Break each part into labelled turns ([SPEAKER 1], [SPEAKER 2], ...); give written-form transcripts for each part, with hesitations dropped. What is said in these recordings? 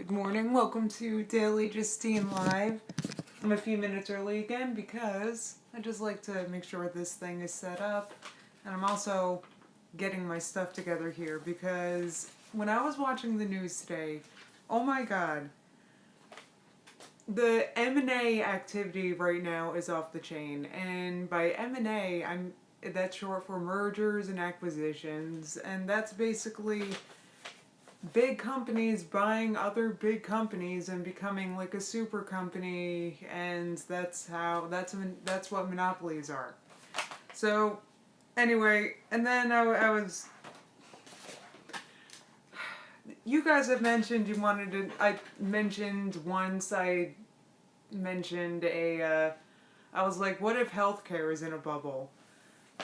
[SPEAKER 1] Good morning, welcome to Daily Justine Live. I'm a few minutes early again because I just like to make sure this thing is set up. And I'm also getting my stuff together here because when I was watching the news today, oh my god, the M&A activity right now is off the chain. And by M&A, that's short for mergers and acquisitions, and that's basically big companies buying other big companies and becoming like a super company, and that's what monopolies are. So anyway, and then I was, you guys have mentioned you wanted to, I mentioned once, I mentioned I was like, what if healthcare is in a bubble?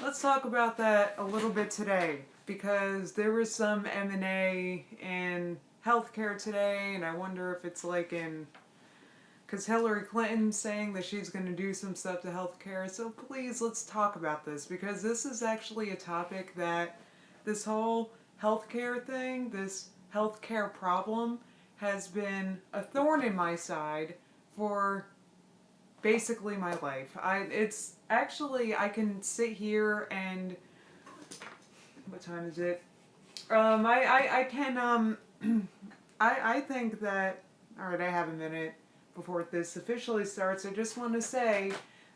[SPEAKER 1] Let's talk about that a little bit today, because there was some M&A in healthcare today, and I wonder if it's like because Hillary Clinton's saying that she's going to do some stuff to healthcare, so please let's talk about this, because this is actually a topic that this whole healthcare thing, this healthcare problem, has been a thorn in my side for basically my life. It's actually, I can sit here and, what time is it? I can, I think that, alright, I have a minute before this officially starts. I just want to say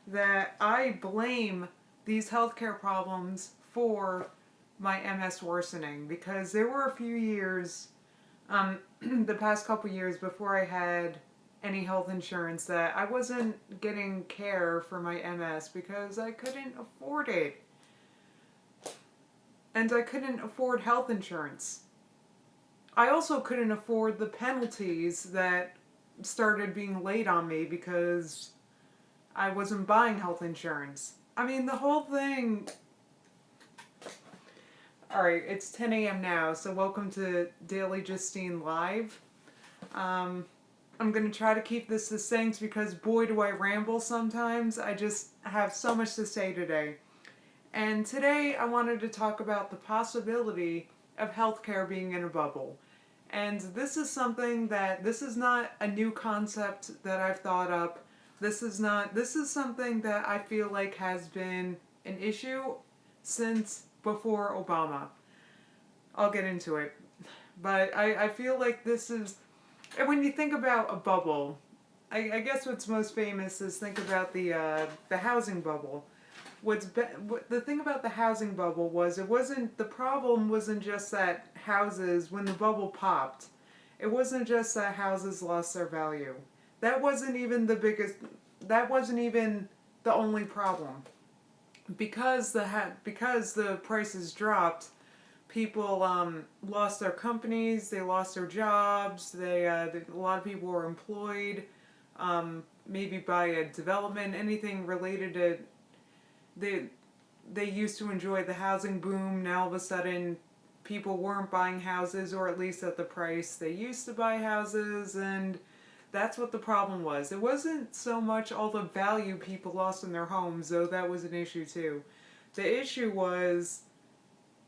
[SPEAKER 1] that I blame these healthcare problems for my MS worsening, because there were a few years, the past couple years before I had any health insurance, that I wasn't getting care for my MS because I couldn't afford it. And I couldn't afford health insurance. I also couldn't afford the penalties that started being laid on me because I wasn't buying health insurance. I mean, the whole thing. Alright, it's 10 a.m. now, so welcome to Daily Justine Live. I'm going to try to keep this succinct because boy do I ramble sometimes. I just have so much to say today. And today I wanted to talk about the possibility of healthcare being in a bubble. And this is not a new concept that I've thought up. This is something that I feel like has been an issue since before Obama. I'll get into it. But I feel like this is, and when you think about a bubble, I guess what's most famous is think about the housing bubble. The thing about the housing bubble was the problem wasn't just that houses, when the bubble popped, it wasn't just that houses lost their value. That wasn't even that wasn't even the only problem. Because the prices dropped, people lost their companies, they lost their jobs, a lot of people were employed, maybe by a development, anything related to, they used to enjoy the housing boom. Now all of a sudden people weren't buying houses, or at least at the price they used to buy houses, and that's what the problem was. It wasn't so much all the value people lost in their homes, though that was an issue too. The issue was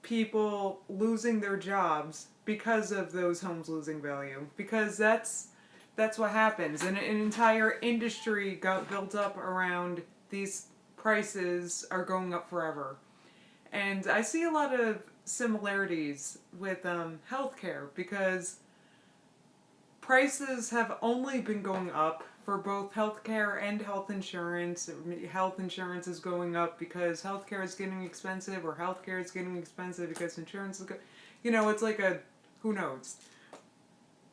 [SPEAKER 1] people losing their jobs because of those homes losing value. Because that's what happens. And an entire industry got built up around these prices are going up forever. And I see a lot of similarities with healthcare, because prices have only been going up for both healthcare and health insurance. Health insurance is going up because healthcare is getting expensive, or healthcare is getting expensive because insurance is it's like a, who knows.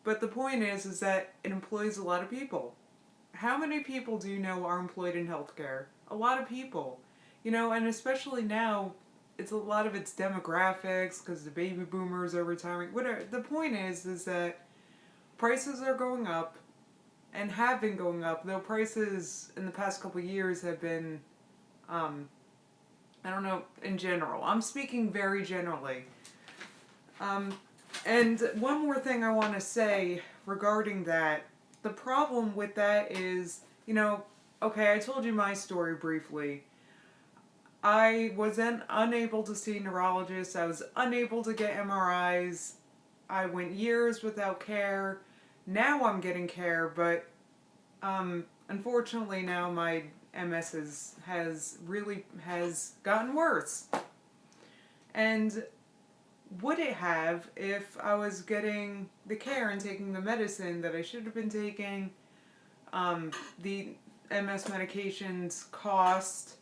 [SPEAKER 1] But the point is that it employs a lot of people. How many people do you know are employed in healthcare? A lot of people. And especially now, it's a lot of its demographics, because the baby boomers are retiring. Whatever. The point is that prices are going up, and have been going up, though prices in the past couple of years have been, I don't know, in general. I'm speaking very generally. And one more thing I want to say regarding that. The problem with that is, okay, I told you my story briefly. I was then unable to see neurologists. I was unable to get MRIs. I went years without care. Now I'm getting care, but unfortunately now my MS has gotten worse. And would it have if I was getting the care and taking the medicine that I should have been taking? The MS medications cost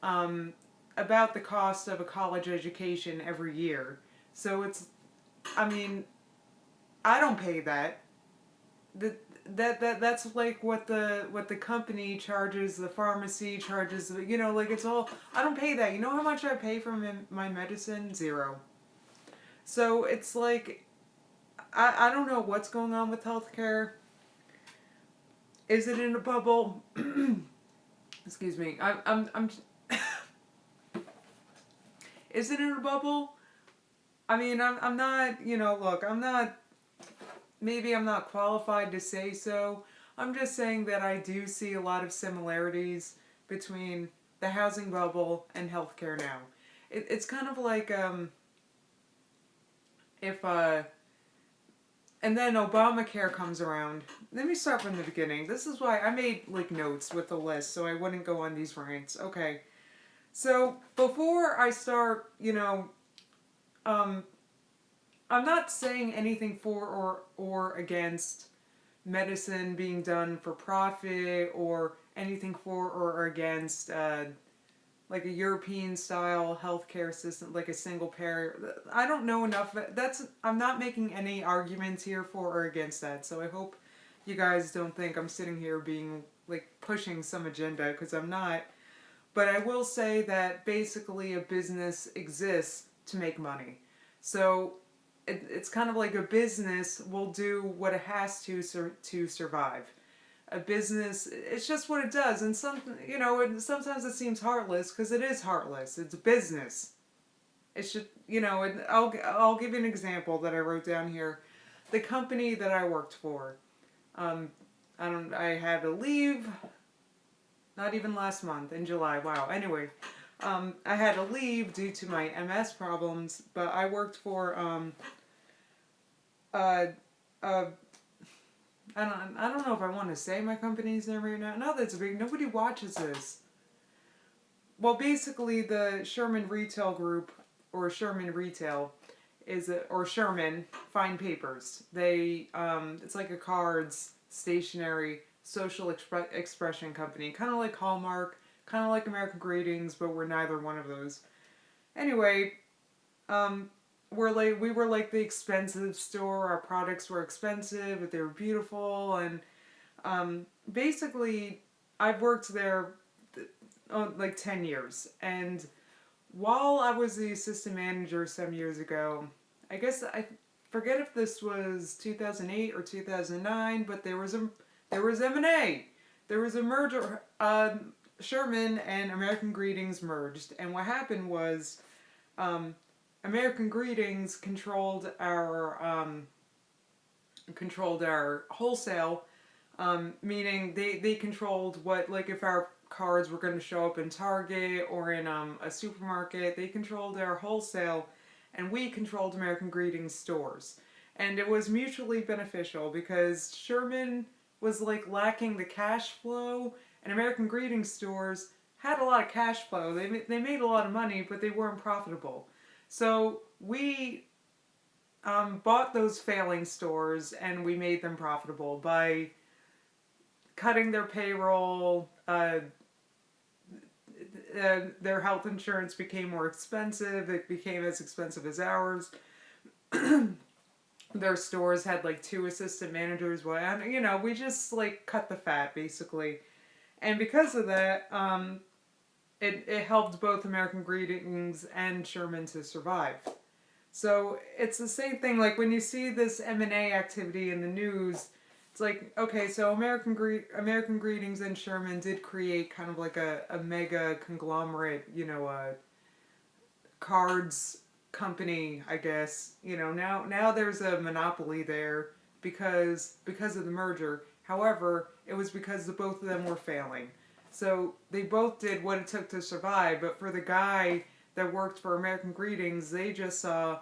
[SPEAKER 1] um, about the cost of a college education every year. So it's, I mean, I don't pay that. The, that's like what the company charges, the pharmacy charges, you know, like it's all, I don't pay that. You know how much I pay for my medicine? Zero. So it's like I don't know what's going on with healthcare. Is it in a bubble? Excuse me. I'm is it in a bubble? I mean, I'm not, you know, look, I'm not, maybe I'm not qualified to say so. I'm just saying that I do see a lot of similarities between the housing bubble and healthcare now. It's kind of like if and then Obamacare comes around. Let me start from the beginning. This is why I made like notes with the list so I wouldn't go on these rants. Okay. So before I start, you know, um, I'm not saying anything for or against medicine being done for profit or anything for or against like a European style healthcare system, like a single payer. I don't know enough. That's I'm not making any arguments here for or against that. So I hope you guys don't think I'm sitting here being like pushing some agenda because I'm not. But I will say that basically a business exists to make money. So it's kind of like a business will do what it has to survive. A business, it's just what it does. And you know, and sometimes it seems heartless because it is heartless. It's business. It should, you know, and I'll give you an example that I wrote down here. The company that I worked for, um, I had to leave not even last month in July. Wow. Anyway, I had to leave due to my MS problems, but I worked for uh, uh, I don't know if I want to say my company's name right now. No, that's big. Nobody watches this. Well, basically, the Sherman Retail Group or Sherman Retail or Sherman Fine Papers. They it's like a cards stationery social expression company, kind of like Hallmark, kind of like American Greetings, but we're neither one of those. Anyway, um, we were like the expensive store. Our products were expensive, but they were beautiful, and basically, I've worked there like 10 years, and while I was the assistant manager some years ago, I guess I forget if this was 2008 or 2009, but there was M&A. There was a merger. Sherman and American Greetings merged, and what happened was um, American Greetings controlled our wholesale, meaning they controlled what, like, if our cards were going to show up in Target or in a supermarket. They controlled our wholesale, and we controlled American Greetings stores. And it was mutually beneficial because Sherman was like lacking the cash flow, and American Greetings stores had a lot of cash flow. They made a lot of money, but they weren't profitable. So we bought those failing stores and we made them profitable by cutting their payroll. Their health insurance became more expensive. It became as expensive as ours. Their stores had like two assistant managers. Well, and, you know, we just like cut the fat basically. And because of that, it helped both American Greetings and Sherman to survive. So it's the same thing. Like when you see this M&A activity in the news, it's like, okay, so American Greetings and Sherman did create kind of like a mega conglomerate, you know, cards company, I guess. You know, now there's a monopoly there because of the merger. However, it was because the both of them were failing. So they both did what it took to survive, but for the guy that worked for American Greetings, they just saw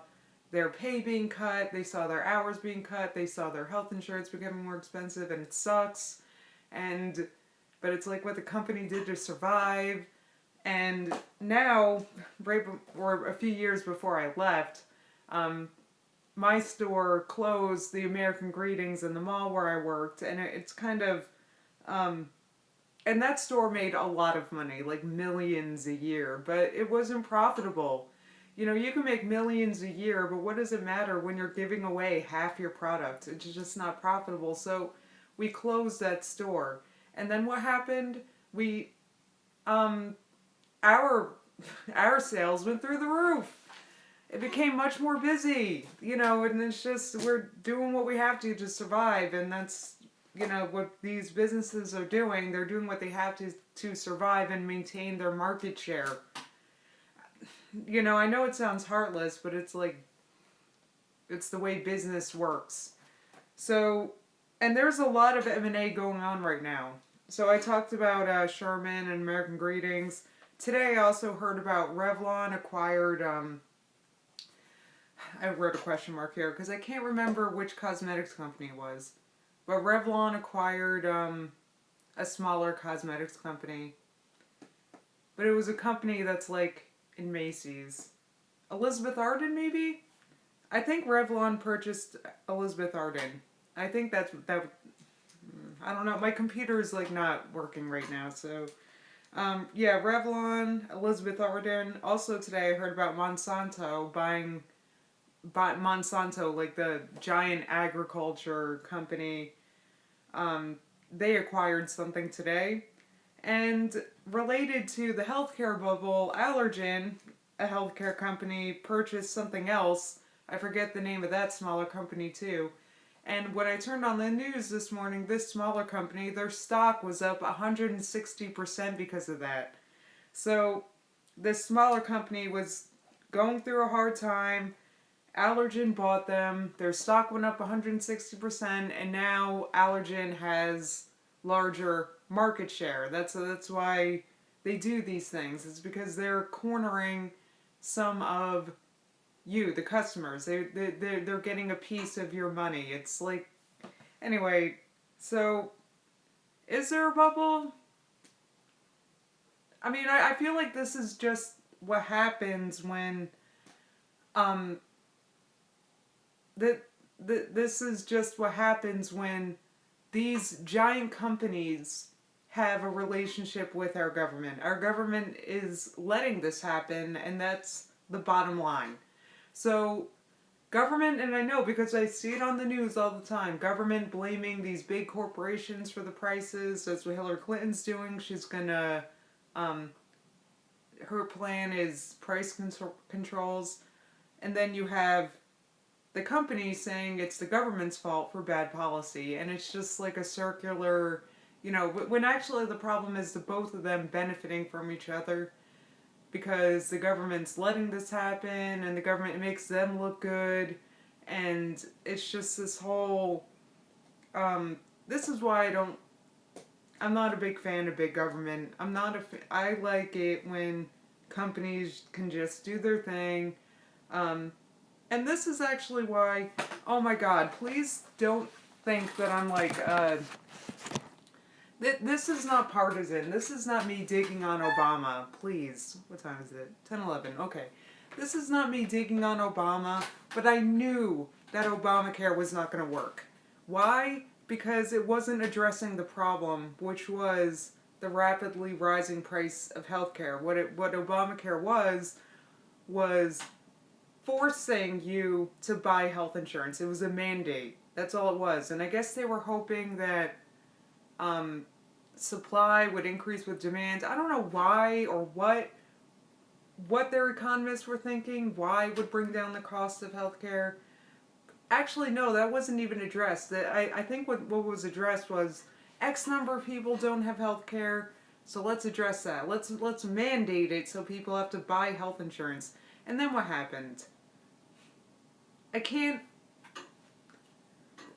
[SPEAKER 1] their pay being cut, they saw their hours being cut, they saw their health insurance becoming more expensive, and it sucks. And but it's like what the company did to survive. And now, or a few years before I left, um, my store closed, the American Greetings in the mall where I worked, and it's kind of, um, and that store made a lot of money, like millions a year, but it wasn't profitable. You know, you can make millions a year, but what does it matter when you're giving away half your product? It's just not profitable. So we closed that store. And then what happened? We, um, our, our sales went through the roof. It became much more busy, you know, and it's just, we're doing what we have to survive, and that's, you know, what these businesses are doing. They're doing what they have to survive and maintain their market share. You know, I know it sounds heartless, but it's like, it's the way business works. So, and there's a lot of M&A going on right now. So I talked about Sherman and American Greetings. Today I also heard about Revlon acquired, I wrote a question mark here because I can't remember which cosmetics company it was. But Revlon acquired a smaller cosmetics company. But it was a company that's like in Macy's. Elizabeth Arden, maybe? I think Revlon purchased Elizabeth Arden. I think that's that. I don't know. My computer is like not working right now, so yeah, Revlon, Elizabeth Arden. Also today, I heard about Monsanto buying Monsanto, like the giant agriculture company. They acquired something today, and related to the healthcare bubble, Allergen, a healthcare company, purchased something else. I forget the name of that smaller company too. And when I turned on the news this morning, this smaller company, their stock was up 160% because of that. So this smaller company was going through a hard time. Allergen bought them. Their stock went up 160%, and now Allergen has larger market share. That's why they do these things. It's because they're cornering some of you, the customers. They're getting a piece of your money. It's like, anyway, so is there a bubble? I mean, I feel like this is just what happens when, um, this is just what happens when these giant companies have a relationship with our government. Our government is letting this happen, and that's the bottom line. So, government, and I know because I see it on the news all the time, government blaming these big corporations for the prices. That's what Hillary Clinton's doing. She's gonna, um, her plan is price controls. And then you have the company saying it's the government's fault for bad policy, and it's just like a circular, you know, when actually the problem is the both of them benefiting from each other, because the government's letting this happen and the government makes them look good, and it's just this whole, this is why I'm not a big fan of big government. I like it when companies can just do their thing. And this is actually why, oh my god, please don't think that I'm like, this is not partisan. This is not me digging on Obama. Please. What time is it? 10:11. Okay. This is not me digging on Obama, but I knew that Obamacare was not going to work. Why? Because it wasn't addressing the problem, which was the rapidly rising price of healthcare. What Obamacare was forcing you to buy health insurance. It was a mandate. That's all it was. And I guess they were hoping that supply would increase with demand. I don't know why or what their economists were thinking. Why it would bring down the cost of healthcare. Actually, no, that wasn't even addressed. I think what was addressed was X number of people don't have healthcare, so let's address that. Let's mandate it so people have to buy health insurance. And then what happened?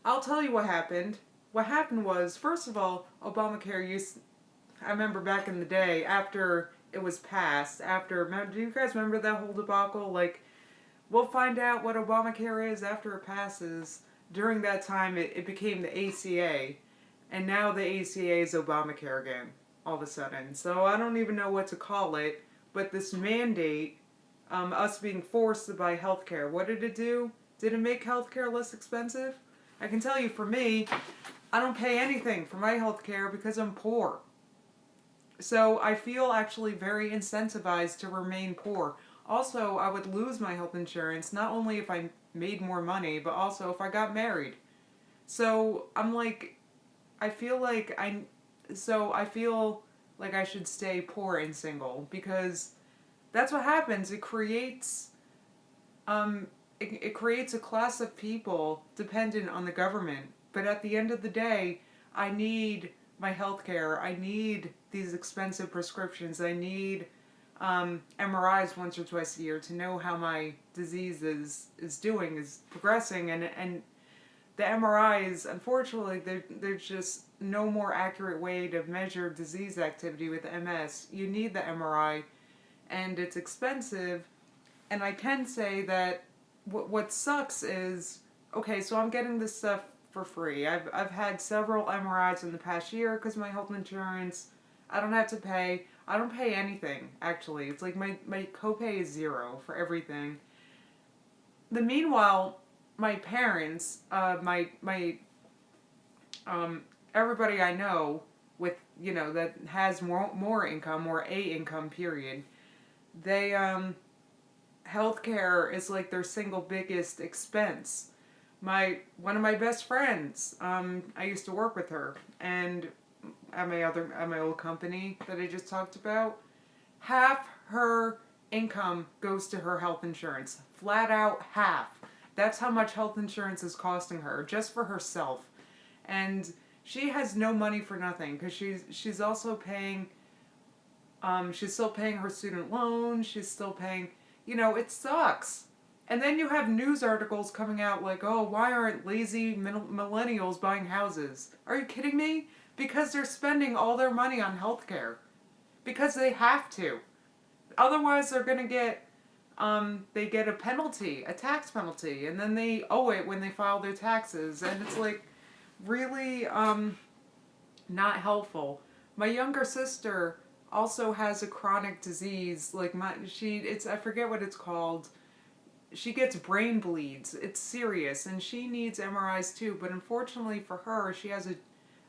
[SPEAKER 1] I'll tell you what happened. What happened was, first of all, I remember back in the day, after it was passed, do you guys remember that whole debacle? Like, we'll find out what Obamacare is after it passes. During that time, it became the ACA, and now the ACA is Obamacare again, all of a sudden. So I don't even know what to call it, but this mandate, us being forced to buy healthcare, what did it do? Did it make healthcare less expensive? I can tell you, for me, I don't pay anything for my healthcare because I'm poor. So I feel actually very incentivized to remain poor. Also, I would lose my health insurance not only if I made more money, but also if I got married. So I'm like, I feel like I feel like I should stay poor and single because that's what happens. Um, it creates a class of people dependent on the government. But at the end of the day, I need my health care. I need these expensive prescriptions. I need MRIs once or twice a year to know how my disease is doing, is progressing. And the MRIs, unfortunately, there's just no more accurate way to measure disease activity with MS. You need the MRI, and it's expensive. And I can say that what sucks is, okay, so I'm getting this stuff for free. I've had several MRIs in the past year because my health insurance, I don't have to pay. I don't pay anything, actually. It's like my copay is zero for everything. Meanwhile, my parents, everybody I know with, that has more income or a income period, they, healthcare is like their single biggest expense. One of my best friends, I used to work with her, and at my old company that I just talked about, half her income goes to her health insurance. Flat out half. That's how much health insurance is costing her just for herself. And she has no money for nothing because she's also paying she's still paying her student loan, she's still paying, it sucks. And then you have news articles coming out like, oh, why aren't lazy millennials buying houses? Are you kidding me? Because they're spending all their money on healthcare. Because they have to. Otherwise, they're going to get, they get a penalty, a tax penalty, and then they owe it when they file their taxes. And it's like really not helpful. My younger sister also has a chronic disease, like I forget what it's called. She gets brain bleeds. It's serious, and she needs MRIs too. But unfortunately for her, she has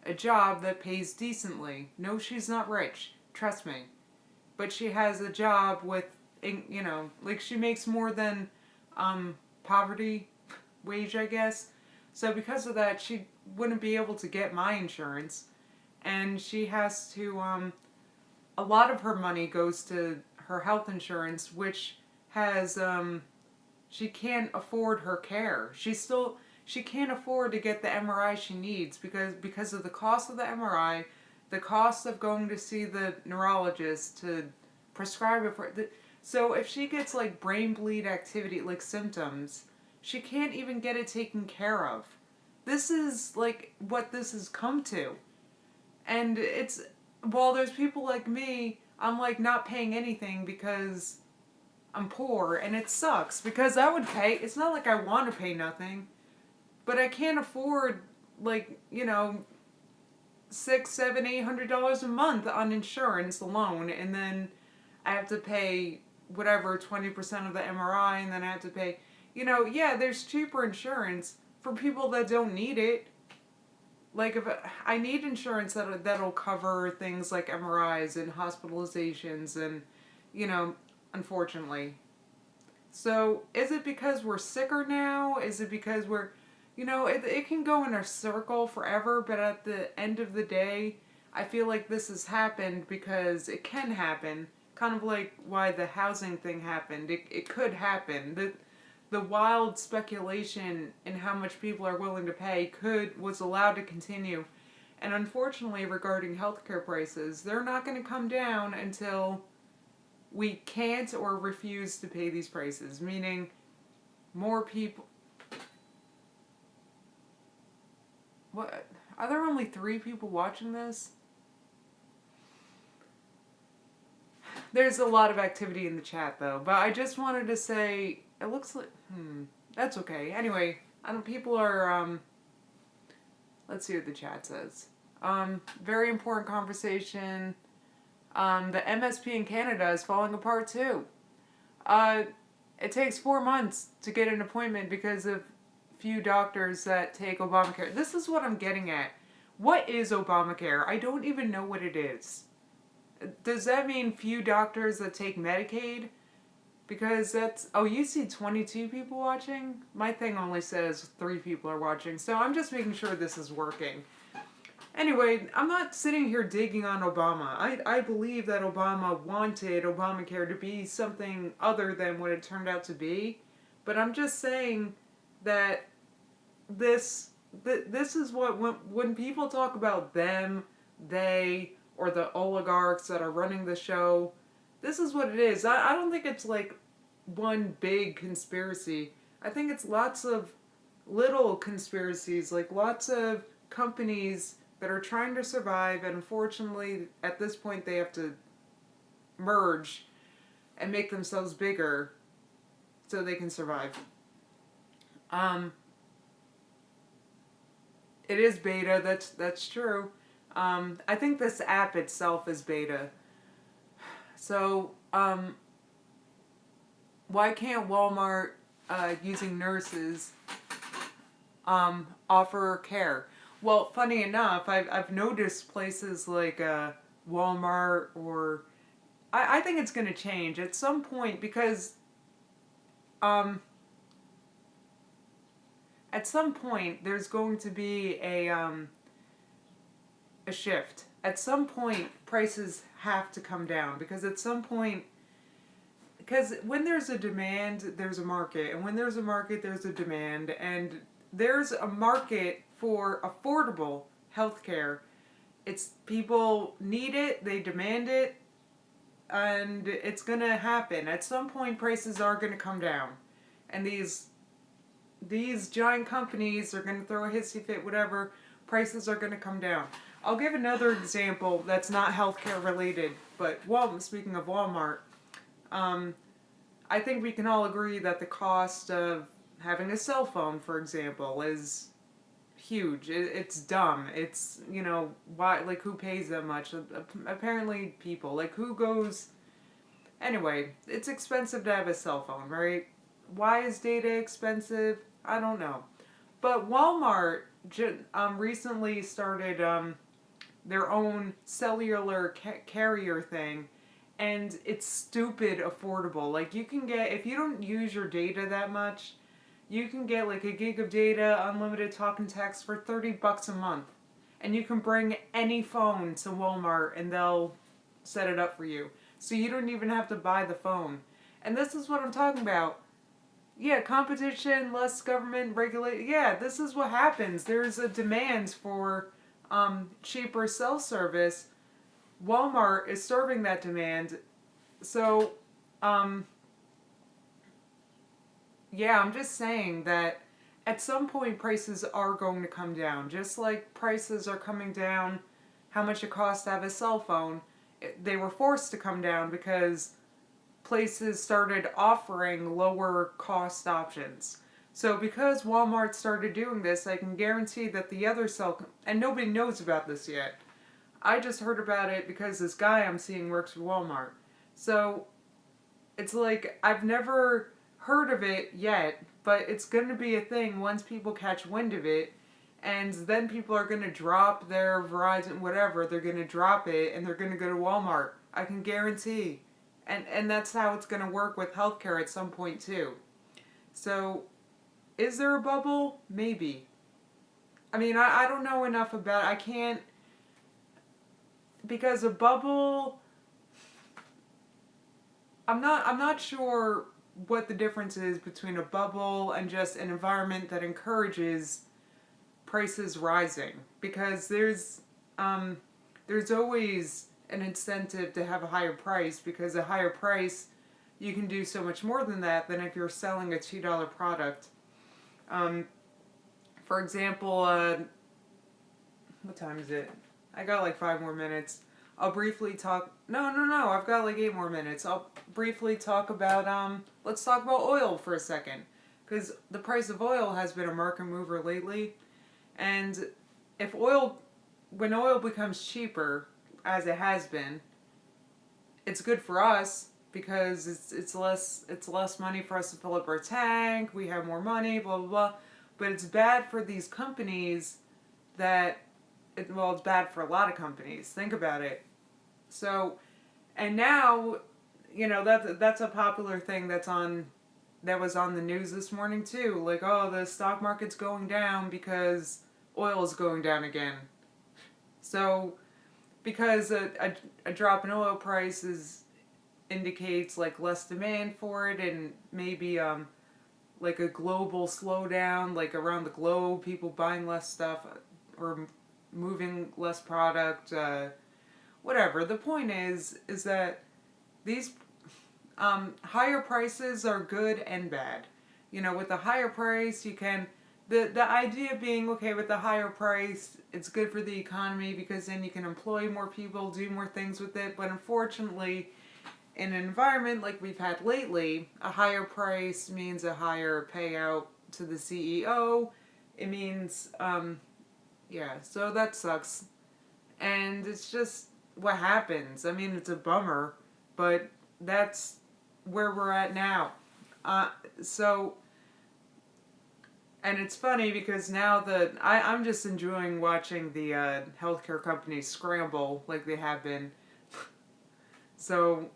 [SPEAKER 1] a job that pays decently. No, she's not rich. Trust me. But she has a job with, like she makes more than poverty wage, I guess. So because of that, she wouldn't be able to get my insurance, and she has to. A lot of her money goes to her health insurance, which has she can't afford her care. She can't afford to get the MRI she needs because of the cost of the MRI, the cost of going to see the neurologist to prescribe it for. So if she gets like brain bleed activity, like symptoms, she can't even get it taken care of. This is like what this has come to. And while there's people like me, I'm like not paying anything because I'm poor, and it sucks because I would pay. It's not like I want to pay nothing, but I can't afford like, $600, $700, $800 a month on insurance alone, and then I have to pay whatever 20% of the MRI, and then I have to pay, yeah, there's cheaper insurance for people that don't need it. Like if I need insurance that'll cover things like MRIs and hospitalizations and, unfortunately. So is it because we're sicker now? Is it because it can go in a circle forever, but at the end of the day, I feel like this has happened because it can happen. Kind of like why the housing thing happened. It could happen. The wild speculation in how much people are willing to pay was allowed to continue. And unfortunately, regarding healthcare prices, they're not going to come down until we can't or refuse to pay these prices, meaning more people. What? Are there only 3 people watching this? There's a lot of activity in the chat though, but I just wanted to say It looks like, that's okay. Anyway, I don't, people are, let's see what the chat says. Very important conversation. The MSP in Canada is falling apart too. It takes 4 months to get an appointment because of few doctors that take Obamacare. This is what I'm getting at. What is Obamacare? I don't even know what it is. Does that mean few doctors that take Medicaid? Because that's... Oh, you see 22 people watching? My thing only says 3 people are watching, so I'm just making sure this is working. Anyway, I'm not sitting here digging on Obama. I believe that Obama wanted Obamacare to be something other than what it turned out to be. But I'm just saying that this is what, when people talk about them, they, or the oligarchs that are running the show, this is what it is. I don't think it's like one big conspiracy. I think it's lots of little conspiracies, like lots of companies that are trying to survive, and unfortunately at this point they have to merge and make themselves bigger so they can survive. It is beta, that's true. I think this app itself is beta. So, why can't Walmart, using nurses, offer care? Well, funny enough, I've noticed places like Walmart, or I think it's going to change at some point, because at some point there's going to be a shift. At some point prices have to come down, because at some point, because when there's a demand, there's a market, and when there's a market, there's a demand, and there's a market for affordable healthcare. It's, people need it, they demand it, and it's gonna happen. At some point, prices are gonna come down, and these giant companies are gonna throw a hissy fit, whatever. Prices are gonna come down. I'll give another example that's not healthcare related, but speaking of Walmart, I think we can all agree that the cost of having a cell phone, for example, is huge. It's dumb. It's, why, like, who pays that much? Apparently people. Like, who goes... Anyway, it's expensive to have a cell phone, right? Why is data expensive? I don't know. But Walmart recently started their own cellular carrier thing, and it's stupid affordable. Like, you can get, if you don't use your data that much, you can get like a gig of data, unlimited talk and text for $30 a month. And you can bring any phone to Walmart and they'll set it up for you. So you don't even have to buy the phone. And this is what I'm talking about. Yeah, competition, less government regulate. Yeah, this is what happens. There's a demand for cheaper cell service. Walmart is serving that demand. So, yeah, I'm just saying that at some point prices are going to come down. Just like prices are coming down, how much it costs to have a cell phone, they were forced to come down because places started offering lower cost options. So because Walmart started doing this, I can guarantee that the other and nobody knows about this yet. I just heard about it because this guy I'm seeing works for Walmart. So it's like, I've never heard of it yet, but it's going to be a thing once people catch wind of it, and then people are going to drop their Verizon, whatever, they're going to drop it, and they're going to go to Walmart. I can guarantee. And that's how it's going to work with healthcare at some point too. So, is there a bubble? Maybe. I mean, I don't know enough about it. I can't, because a bubble, I'm not sure what the difference is between a bubble and just an environment that encourages prices rising, because there's always an incentive to have a higher price, because a higher price, you can do so much more than that than if you're selling a $2 product. For example, what time is it? I got like 5 more minutes. I'll briefly talk. No, no, no. I've got like 8 more minutes. I'll briefly talk about. Let's talk about oil for a second, because the price of oil has been a market mover lately, and if oil, when oil becomes cheaper, as it has been, it's good for us because it's less money for us to fill up our tank. We have more money, blah blah blah. But it's bad for these companies that. Well, it's bad for a lot of companies. Think about it. So, and now, that's a popular thing that was on the news this morning too. Like, oh, the stock market's going down because oil is going down again. So, because a drop in oil prices indicates like less demand for it, and maybe like a global slowdown, like around the globe, people buying less stuff or moving less product, whatever. The point is that these higher prices are good and bad. With the higher price, you can. The idea being, okay, with the higher price, it's good for the economy because then you can employ more people, do more things with it. But unfortunately, in an environment like we've had lately, a higher price means a higher payout to the CEO. It means, yeah, so that sucks. And it's just what happens. I mean, it's a bummer, but that's where we're at now. Uh, so, and it's funny because now I'm just enjoying watching the healthcare companies scramble like they have been. So,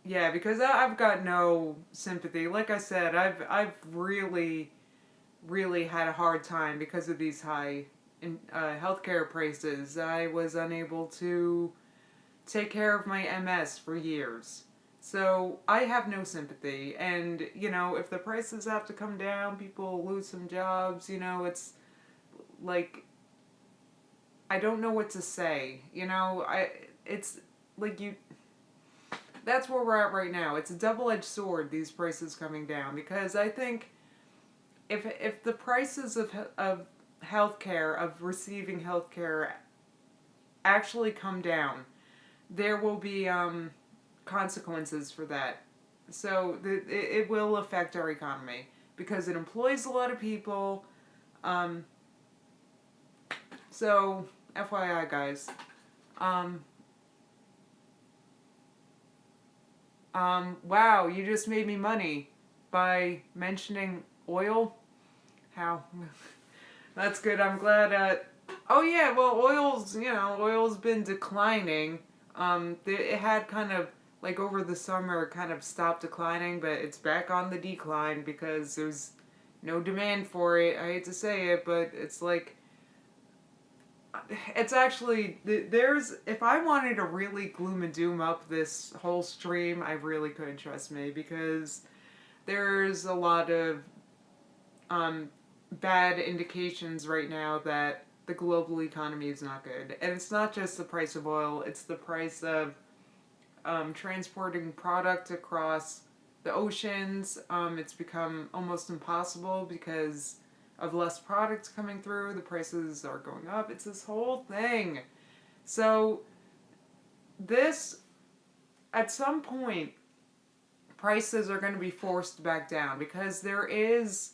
[SPEAKER 1] yeah, because I've got no sympathy. Like I said, I've really, really had a hard time because of these high healthcare prices. I was unable to take care of my MS for years. So I have no sympathy. And, if the prices have to come down, people lose some jobs, it's like, I don't know what to say. It's like that's where we're at right now. It's a double-edged sword, these prices coming down, because I think if the prices of healthcare, of receiving healthcare, actually come down, there will be consequences for that. So it will affect our economy because it employs a lot of people. Um, so FYI, guys. Um, wow, you just made me money by mentioning oil. How? That's good. I'm glad. Oh yeah. Well, oil's been declining. It had kind of like over the summer kind of stopped declining, but it's back on the decline because there's no demand for it. I hate to say it, but it's like it's actually there's if I wanted to really gloom and doom up this whole stream, I really could, trust me, because there's a lot of um, bad indications right now that the global economy is not good. And it's not just the price of oil, it's the price of transporting product across the oceans. It's become almost impossible because of less products coming through. The prices are going up. It's this whole thing. So, this, at some point, prices are going to be forced back down because there is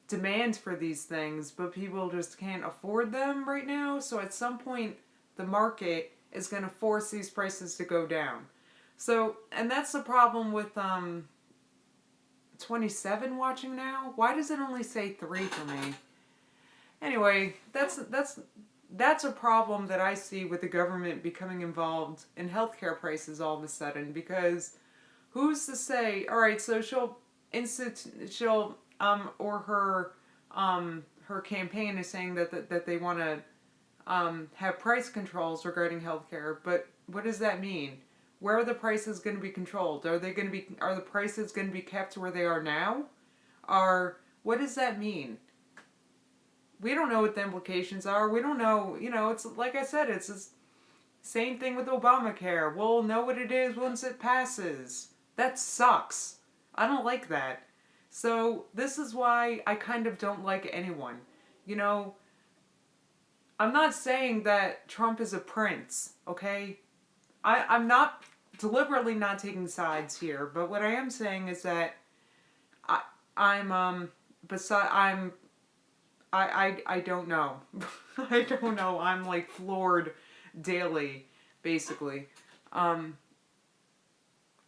[SPEAKER 1] demand for these things, but people just can't afford them right now. So at some point, the market is going to force these prices to go down. So, and that's the problem with 27 watching now. Why does it only say 3 for me? Anyway, that's a problem that I see with the government becoming involved in healthcare prices all of a sudden, because who's to say, all right, so she'll or her campaign is saying that they want to have price controls regarding healthcare, but what does that mean? Where are the prices going to be controlled? Are the prices going to be kept where they are now? What does that mean? We don't know what the implications are. We don't know, it's like I said, it's the same thing with Obamacare. We'll know what it is once it passes. That sucks. I don't like that. So this is why I kind of don't like anyone. You know, I'm not saying that Trump is a prince, okay? I'm not deliberately not taking sides here, but what I am saying is that I I'm beside I don't know. I don't know. I'm like floored daily, basically. Um,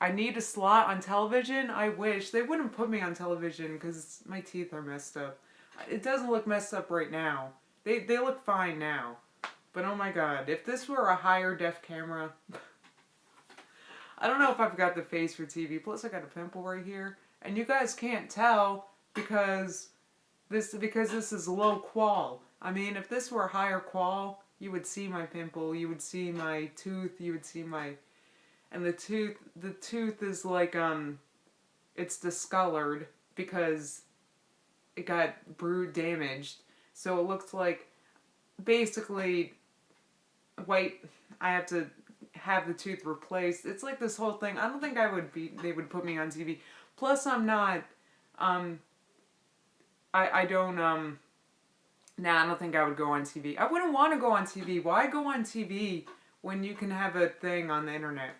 [SPEAKER 1] I need a slot on television. I wish they wouldn't put me on television because my teeth are messed up. It doesn't look messed up right now. They look fine now. But oh my god, if this were a higher def camera, I don't know if I've got the face for TV. Plus, I got a pimple right here, and you guys can't tell because this is low qual. I mean, if this were a higher qual, you would see my pimple, you would see my tooth, you would see my and the tooth is like it's discolored because it got bruised damaged. So it looks like basically white. I have to have the tooth replaced. It's like this whole thing. I don't think they would put me on TV. Plus I'm not um I don't nah, I don't think I would go on TV. I wouldn't want to go on TV. Why go on TV when you can have a thing on the internet?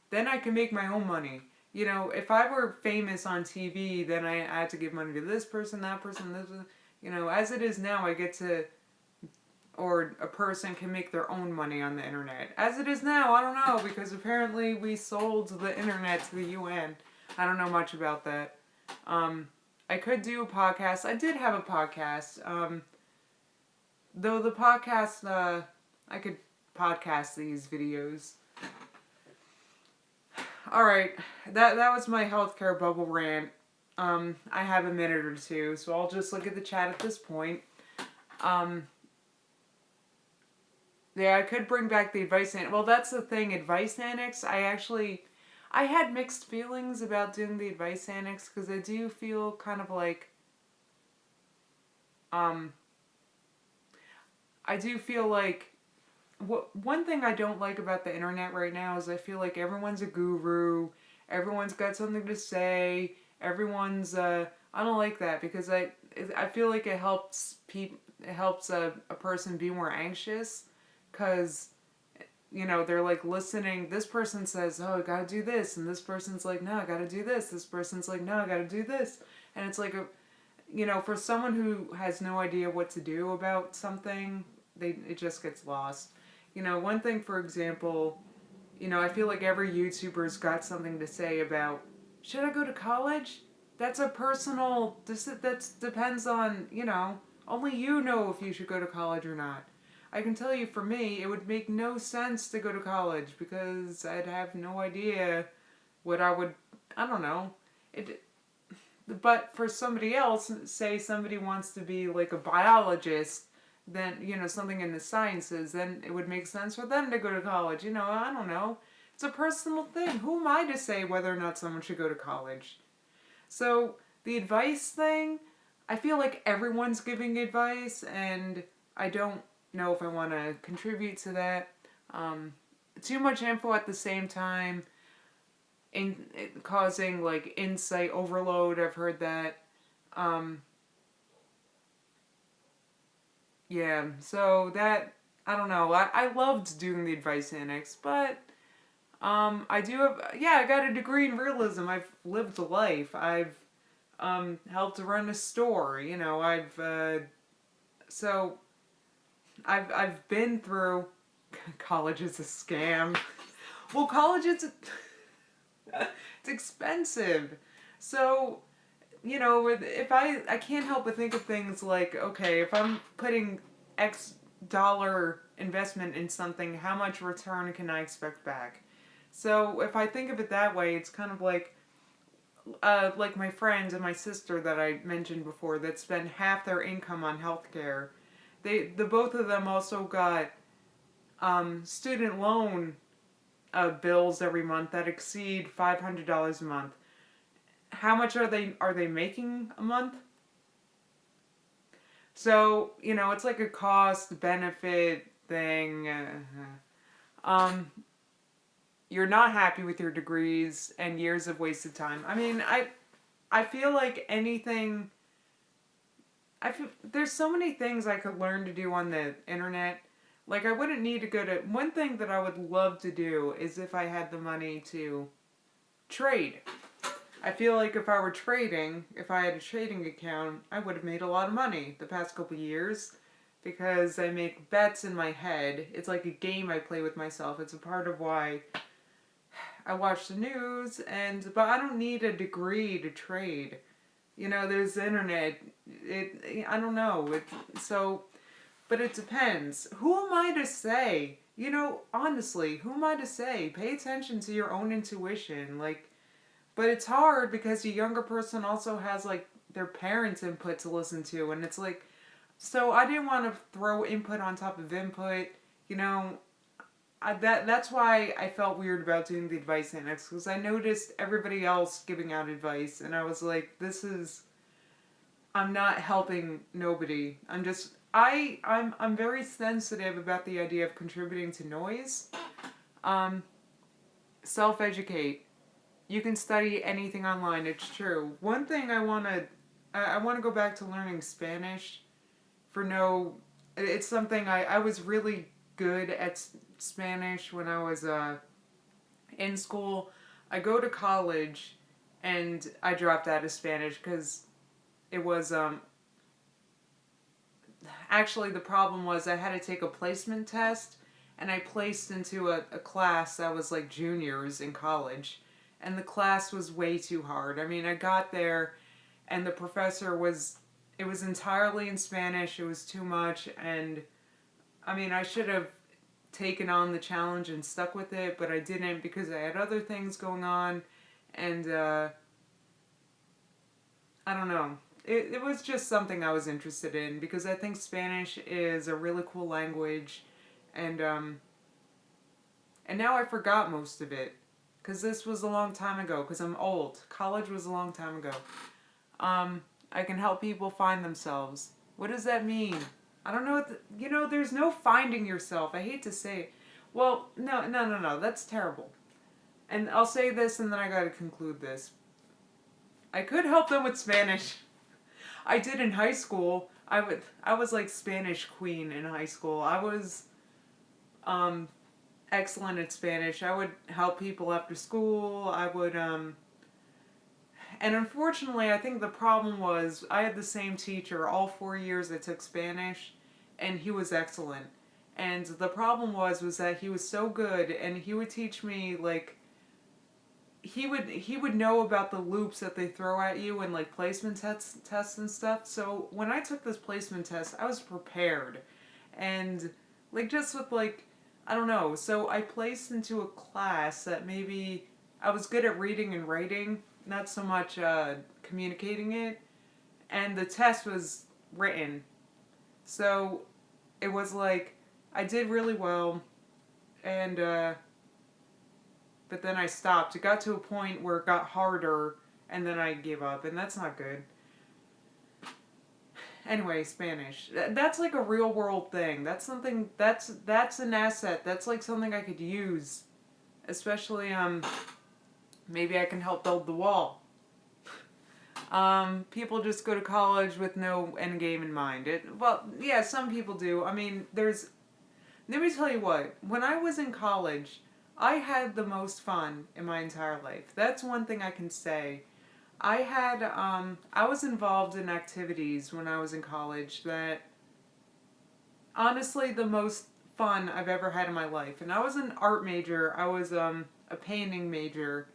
[SPEAKER 1] Then I can make my own money. You know, if I were famous on TV, then I had to give money to this person, that person, this. You know, as it is now, I get to, or a person can make their own money on the internet. As it is now, I don't know because apparently we sold the internet to the UN. I don't know much about that. I could do a podcast. I did have a podcast. Though the podcast, I could podcast these videos. All right, that was my healthcare bubble rant. I have a minute or two, so I'll just look at the chat at this point. Yeah, I could bring back the advice annex. Well, that's the thing, advice annex. I had mixed feelings about doing the advice annex because I do feel kind of like, um, I do feel like one thing I don't like about the internet right now is I feel like everyone's a guru, everyone's got something to say, everyone's I don't like that because I feel like it helps a person be more anxious cuz you know, they're like listening. This person says, "Oh, I got to do this." And this person's like, "No, I got to do this." This person's like, "No, I got to do this." And it's like you know, for someone who has no idea what to do about something, it just gets lost. You know, one thing, for example, you know, I feel like every YouTuber's got something to say about, should I go to college? That's a personal, that depends on, you know, only you know if you should go to college or not. I can tell you for me, it would make no sense to go to college because I'd have no idea what I don't know. But for somebody else, say somebody wants to be like a biologist, then, you know, something in the sciences, then it would make sense for them to go to college. You know, I don't know. It's a personal thing. Who am I to say whether or not someone should go to college? So, the advice thing, I feel like everyone's giving advice, and I don't know if I want to contribute to that. Too much info at the same time, causing like insight overload. I've heard that. Um, yeah, so that I don't know. I loved doing the advice annex, but I do have I got a degree in realism. I've lived a life. I've helped to run a store. You know, so I've been through. College is a scam. Well, college is it's expensive. So you know, if I can't help but think of things like, okay, if I'm putting X dollar investment in something, how much return can I expect back? So if I think of it that way, it's kind of like my friends and my sister that I mentioned before that spend half their income on healthcare. The both of them also got student loan bills every month that exceed $500 a month. How much are they making a month? So, you know, it's like a cost benefit thing. Um, you're not happy with your degrees and years of wasted time. I mean, I feel like anything I feel there's so many things I could learn to do on the internet. Like I wouldn't need to go to one thing that I would love to do is if I had the money to trade. I feel like if I were trading, if I had a trading account, I would have made a lot of money the past couple years because I make bets in my head. It's like a game I play with myself. It's a part of why I watch the news but I don't need a degree to trade. There's the internet. I don't know. But it depends. Who am I to say? Honestly, who am I to say? Pay attention to your own intuition. But it's hard because the younger person also has like their parents' input to listen to, and it's like, so I didn't want to throw input on top of input. You know, that's why I felt weird about doing the advice annex because I noticed everybody else giving out advice, and I was like, I'm not helping nobody. I'm very sensitive about the idea of contributing to noise. Um, Self-educate. You can study anything online. It's true. One thing I want to go back to learning Spanish. For no, it's something I was really good at Spanish when I was in school. I go to college, and I dropped out of Spanish because it was actually the problem was I had to take a placement test, and I placed into a class that was like juniors in college, and the class was way too hard. I mean, I got there, and the professor was it was entirely in Spanish. It was too much, and I mean, I should have taken on the challenge and stuck with it, but I didn't because I had other things going on, and I don't know. It was just something I was interested in because I think Spanish is a really cool language, and now I forgot most of it because this was a long time ago. Because I'm old. College was a long time ago. I can help people find themselves. What does that mean? I don't know there's no finding yourself. I hate to say it. Well, no, no, no, no. That's terrible. And I'll say this and then I gotta conclude this. I could help them with Spanish. I did in high school. I was like Spanish queen in high school. I was um excellent at Spanish. I would help people after school. I would and unfortunately, I think the problem was I had the same teacher all 4 years I took Spanish, and he was excellent. And the problem was that he was so good, and he would teach me like he would know about the loops that they throw at you and like placement tests and stuff. So when I took this placement test, I was prepared, and like just with like I don't know. So I placed into a class that maybe I was good at reading and writing, not so much communicating it, and the test was written. So it was like I did really well, and but then I stopped. It got to a point where it got harder, and then I gave up, and that's not good. Anyway, Spanish. That's like a real world thing. That's something that's an asset. That's like something I could use, especially maybe I can help build the wall. People just go to college with no end game in mind. Well, yeah, some people do. I mean, let me tell you what. When I was in college, I had the most fun in my entire life. That's one thing I can say. I was involved in activities when I was in college that honestly the most fun I've ever had in my life. And I was an art major. I was a painting major,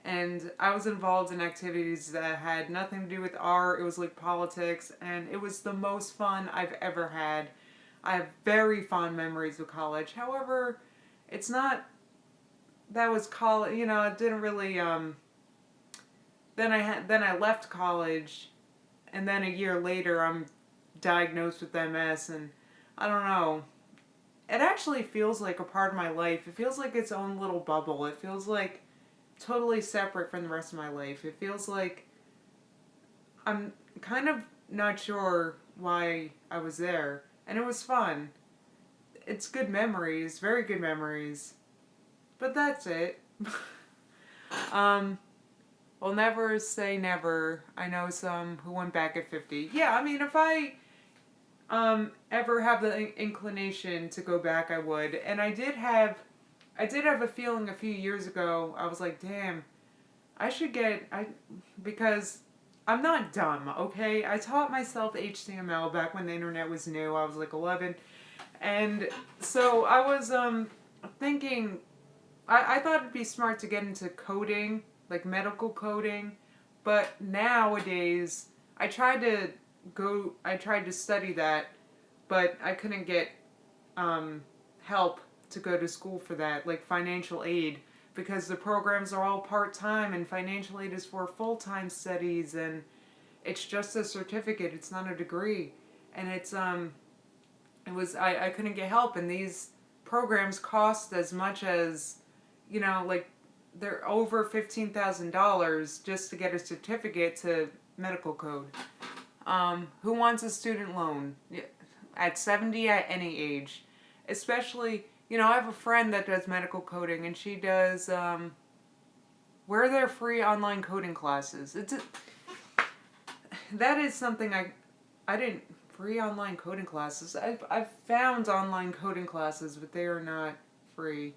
[SPEAKER 1] and I was involved in activities that had nothing to do with art. It was like politics, and it was the most fun I've ever had. I have very fond memories of college. However, it's not that was college. It didn't really. Then I left college, and then a year later I'm diagnosed with MS, and I don't know. It actually feels like a part of my life. It feels like its own little bubble. It feels like totally separate from the rest of my life. It feels like I'm kind of not sure why I was there, and it was fun. It's good memories, very good memories. But that's it. um Well, never say never. I know some who went back at 50. Yeah, I mean, if I ever have the inclination to go back, I would. And I did have a feeling a few years ago. I was like, damn, I should get because I'm not dumb, okay? I taught myself HTML back when the internet was new. I was like 11. And so I was thinking I thought it'd be smart to get into coding, like medical coding, but nowadays I tried to study that, but I couldn't get um, help to go to school for that, like financial aid, because the programs are all part time and financial aid is for full time studies, and it's just a certificate. It's not a degree, and it was I couldn't get help, and these programs cost as much as, like they're over $15,000 just to get a certificate to medical code. Who wants a student loan? Yeah, at 70, at any age, especially, I have a friend that does medical coding, and she does where are there free online coding classes. That is something I didn't free online coding classes. I've found online coding classes, but they are not free.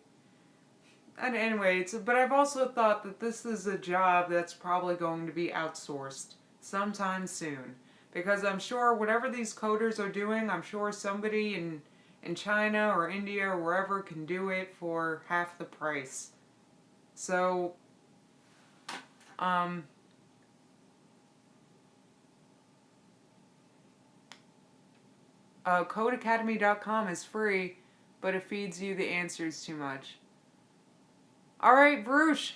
[SPEAKER 1] And anyway, but I've also thought that this is a job that's probably going to be outsourced sometime soon. Because I'm sure whatever these coders are doing, I'm sure somebody in China or India or wherever can do it for half the price. So, um, codeacademy.com is free, but it feeds you the answers too much. Alright, Bruce,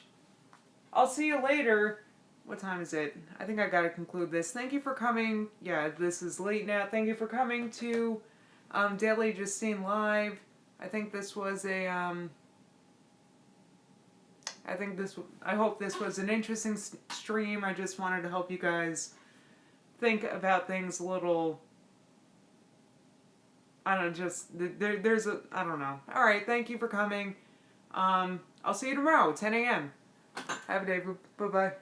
[SPEAKER 1] I'll see you later. What time is it? I think I gotta conclude this. Thank you for coming. Yeah, this is late now. Thank you for coming to Daily Justine Live. I think this was a I hope this was an interesting stream. I just wanted to help you guys think about things a little. I don't know, just there's a I don't know. All right, thank you for coming. I'll see you tomorrow, 10 a.m. Have a day. Bye bye.